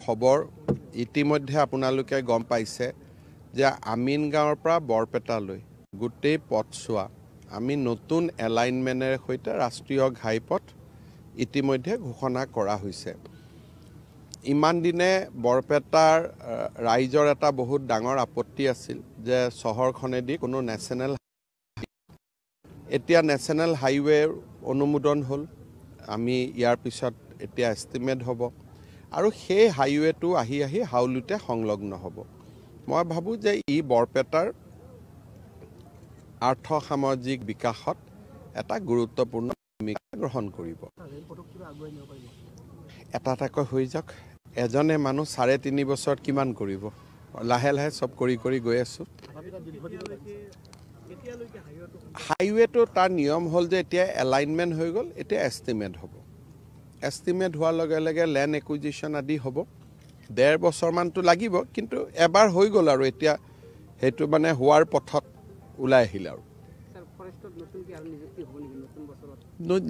খবৰ ইতিমধ্যে আপোনালোকে গম পাইছে যে আমিন গাঁৱৰ পৰা বৰপেটালৈ গোটেই পথছোৱা আমি নতুন এলাইনমেণ্টেৰ সৈতে ৰাষ্ট্ৰীয় ঘাইপথ ইতিমধ্যে ঘোষণা কৰা হৈছে। ইমান দিনে বৰপেটাৰ ৰাইজৰ এটা বহুত ডাঙৰ আপত্তি আছিল যে চহৰখনেদি কোনো এতিয়া নেশ্যনেল হাইৱেৰ অনুমোদন হ'ল। আমি ইয়াৰ পিছত এতিয়া এষ্টিমেট হ'ব আৰু সেই হাইৱেটো আহি হাউলিতে সংলগ্ন হ'ব। মই ভাবোঁ যে ই বৰপেটাৰ আৰ্থ সামাজিক বিকাশত এটা গুৰুত্বপূৰ্ণ ভূমিকা গ্ৰহণ কৰিব। এটাকৈ হৈ যাওক। এজনে মানুহ 3.5 বছৰত কিমান কৰিব? লাহে লাহে চব কৰি গৈ আছোঁ। হাইৱেটো তাৰ নিয়ম হ'ল যে এতিয়া এলাইনমেণ্ট হৈ গ'ল, এতিয়া এষ্টিমেট হ'ব। এষ্টিমেট হোৱাৰ লগে লগে লেণ্ড একুইজিশ্যন আদি হ'ব। 1.5 বছৰমানটো লাগিব, কিন্তু এবাৰ হৈ গ'ল আৰু এতিয়া সেইটো মানে হোৱাৰ পথত ওলাই আহিল আৰু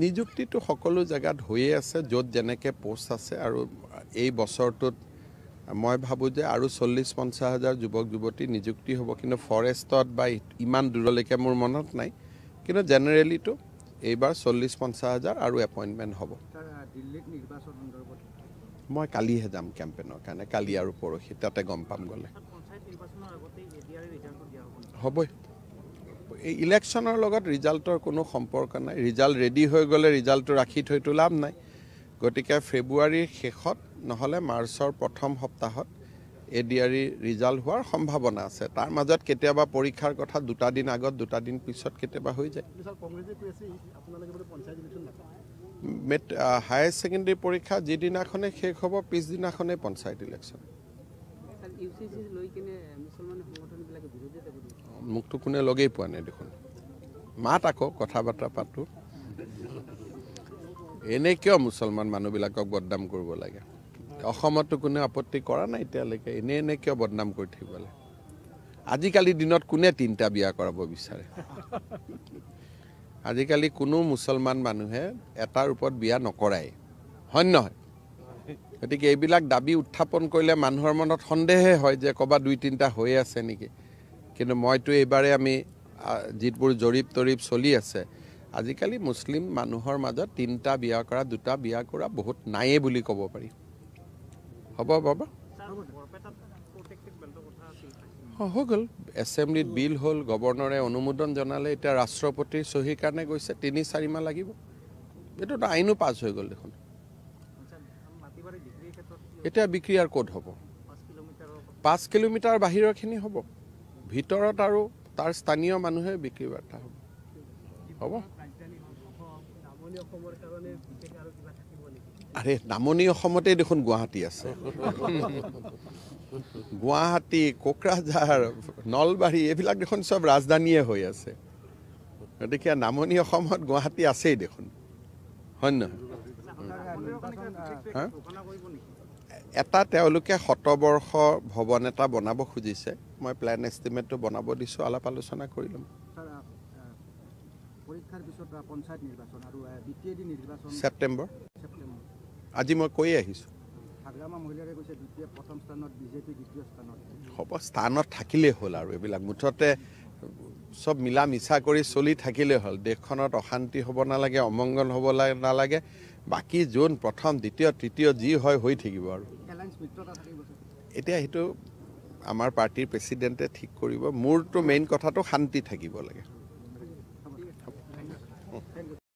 নিযুক্তিটো সকলো জেগাত হৈয়ে আছে, য'ত যেনেকৈ পোষ্ট আছে। আৰু এই বছৰটোত মই ভাবোঁ যে আৰু 40-50 হাজাৰ যুৱক যুৱতী নিযুক্তি হ'ব, কিন্তু ফৰেষ্টত বা ইমান দূৰলৈকে মোৰ মনত নাই। কিন্তু জেনেৰেলিটো এইবাৰ 40-50 হাজাৰ আৰু এপইণ্টমেণ্ট হ'ব। মই কালিহে যাম কেম্পেইনৰ কাৰণে, কালি আৰু পৰহি, তাতে গম পাম গ'লে। হ'বই। এই ইলেকশ্যনৰ লগত ৰিজাল্টৰ কোনো সম্পৰ্ক নাই। ৰিজাল্ট ৰেডি হৈ গ'লে ৰিজাল্টটো ৰাখি থৈতো লাভ নাই। গতিকে ফেব্ৰুৱাৰীৰ শেষত নহ'লে মাৰ্চৰ প্ৰথম সপ্তাহত ADR ৰিজাল্ট হোৱাৰ সম্ভাৱনা আছে। তাৰ মাজত কেতিয়াবা পৰীক্ষাৰ কথা 2 দিন আগত 2 দিন পিছত কেতিয়াবা হৈ যায়। হায়াৰ ছেকেণ্ডেৰী পৰীক্ষা যিদিনাখনে শেষ হ'ব পিছদিনাখনেই পঞ্চায়ত ইলেকশ্যন। মোকতো কোনে লগেই পোৱা নাই দেখোন। মাত আকৌ কথা বাৰ্তা পাতোঁ। এনেই কিয় মুছলমান মানুহবিলাকক বদনাম কৰিব লাগে? অসমতো কোনে আপত্তি কৰা নাই এতিয়ালৈকে। এনে কিয় বদনাম কৰি থাকিব লাগে? আজিকালি দিনত কোনে 3টা বিয়া কৰাব বিচাৰে? আজিকালি কোনো মুছলমান মানুহে এটাৰ ওপৰত বিয়া নকৰাই, হয় নহয়? গতিকে এইবিলাক দাবী উত্থাপন কৰিলে মানুহৰ মনত সন্দেহে হয় যে ক'ৰবাত 2-3টা হৈ আছে নেকি। কিন্তু মইতো এইবাৰে আমি যিবোৰ জৰীপ চলি আছে, আজিকালি মুছলিম মানুহৰ মাজত 3টা বিয়া কৰা 2টা বিয়া কৰা বহুত নায়েই বুলি ক'ব পাৰি। হ'ব বাবা, হৈ গ'ল। এছেম্বলিত বিল হ'ল, গভৰ্ণৰে অনুমোদন জনালে, এতিয়া ৰাষ্ট্ৰপতিৰ চহীৰ কাৰণে গৈছে। 3-4 মাহ লাগিব। এইটোতো আইনো পাছ হৈ গ'ল দেখোন। এতিয়া বিক্ৰী আৰু ক'ত হ'ব? 5 কিলোমিটাৰ বাহিৰৰখিনি হ'ব, ভিতৰত আৰু তাৰ স্থানীয় মানুহে বিক্ৰী বাৰ্তা হ'ব। আৰে নামনি অসমতেই দেখোন গুৱাহাটী আছে। গুৱাহাটী, কোকৰাঝাৰ, নলবাৰী এইবিলাক দেখোন চব ৰাজধানীয়ে হৈ আছে। গতিকে নামনি অসমত গুৱাহাটী আছেই দেখোন, হয় নহয়? এটা তেওঁলোকে 100 ভৱন এটা বনাব খুজিছে। মই প্লেন এষ্টিমেটটো বনাব দিছোঁ, আলাপ আলোচনা কৰি ল'ম। ছেপ্টেম্বৰ। আজি মই কৈ আহিছোঁ। হ'ব, স্থানত থাকিলেই হ'ল আৰু এইবিলাক মুঠতে চব মিলা মিছা কৰি চলি থাকিলেই হ'ল। দেশখনত অশান্তি হ'ব নালাগে, অমংগল হ'ব নালাগে। বাকী যোন প্ৰথম, দ্বিতীয়, তৃতীয় যি হয় হৈ থাকিব আৰু। এতিয়া সেইটো আমাৰ পাৰ্টিৰ প্ৰেচিডেণ্টে ঠিক কৰিব। মোৰতো মেইন কথাটো শান্তি থাকিব লাগে।